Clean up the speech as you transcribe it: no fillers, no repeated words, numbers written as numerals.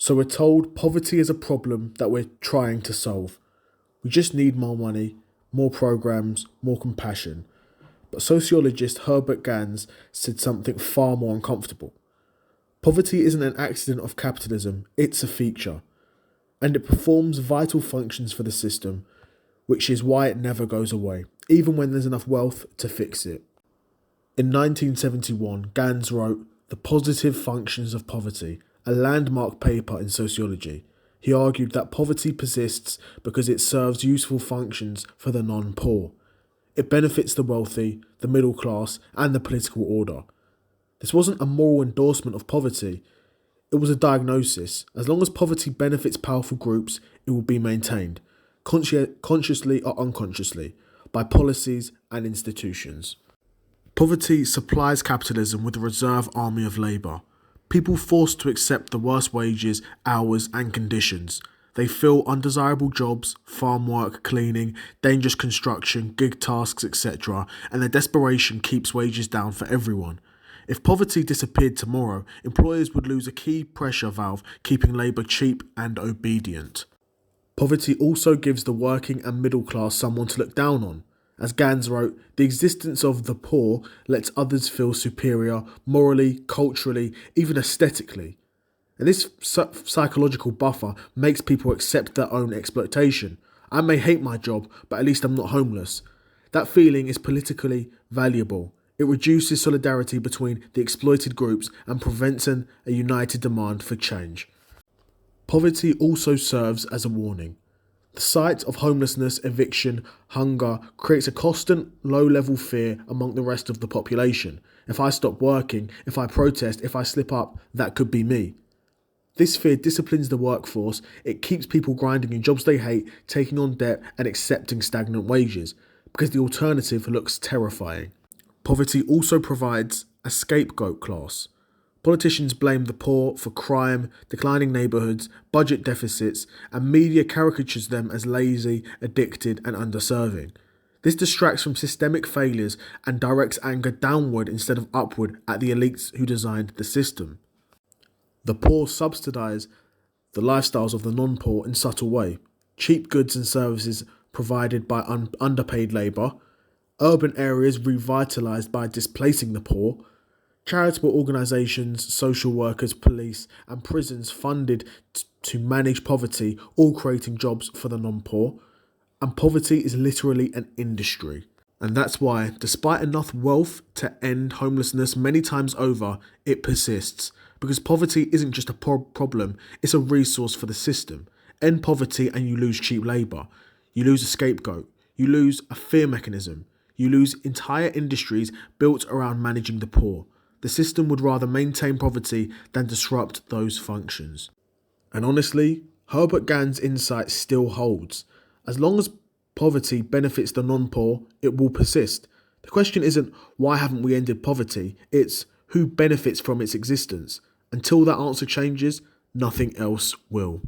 So we're told poverty is a problem that we're trying to solve. We just need more money, more programs, more compassion. But sociologist Herbert Gans said something far more uncomfortable. Poverty isn't an accident of capitalism, it's a feature. And it performs vital functions for the system, which is why it never goes away, even when there's enough wealth to fix it. In 1971, Gans wrote The Positive Functions of Poverty, a landmark paper in sociology. He argued that poverty persists because it serves useful functions for the non-poor. It benefits the wealthy, the middle class, and the political order. This wasn't a moral endorsement of poverty, it was a diagnosis. As long as poverty benefits powerful groups, it will be maintained, consciously or unconsciously, by policies and institutions. Poverty supplies capitalism with a reserve army of labour. People forced to accept the worst wages, hours and conditions. They fill undesirable jobs, farm work, cleaning, dangerous construction, gig tasks, etc., and their desperation keeps wages down for everyone. If poverty disappeared tomorrow, employers would lose a key pressure valve keeping labour cheap and obedient. Poverty also gives the working and middle class someone to look down on. As Gans wrote, the existence of the poor lets others feel superior morally, culturally, even aesthetically. And this psychological buffer makes people accept their own exploitation. I may hate my job, but at least I'm not homeless. That feeling is politically valuable. It reduces solidarity between the exploited groups and prevents a united demand for change. Poverty also serves as a warning. The sight of homelessness, eviction, hunger creates a constant low-level fear among the rest of the population. If I stop working, if I protest, if I slip up, that could be me. This fear disciplines the workforce. It keeps people grinding in jobs they hate, taking on debt and accepting stagnant wages, because the alternative looks terrifying. Poverty also provides a scapegoat class. Politicians blame the poor for crime, declining neighbourhoods, budget deficits, and media caricatures them as lazy, addicted, and underserving. This distracts from systemic failures and directs anger downward instead of upward at the elites who designed the system. The poor subsidise the lifestyles of the non-poor in subtle way. Cheap goods and services provided by underpaid labour, urban areas revitalised by displacing the poor, charitable organisations, social workers, police and prisons funded to manage poverty, all creating jobs for the non-poor. And poverty is literally an industry. And that's why, despite enough wealth to end homelessness many times over, it persists. Because poverty isn't just a problem, it's a resource for the system. End poverty and you lose cheap labour. You lose a scapegoat. You lose a fear mechanism. You lose entire industries built around managing the poor. The system would rather maintain poverty than disrupt those functions. And honestly, Herbert Gans' insight still holds. As long as poverty benefits the non-poor, it will persist. The question isn't why haven't we ended poverty, it's who benefits from its existence. Until that answer changes, nothing else will.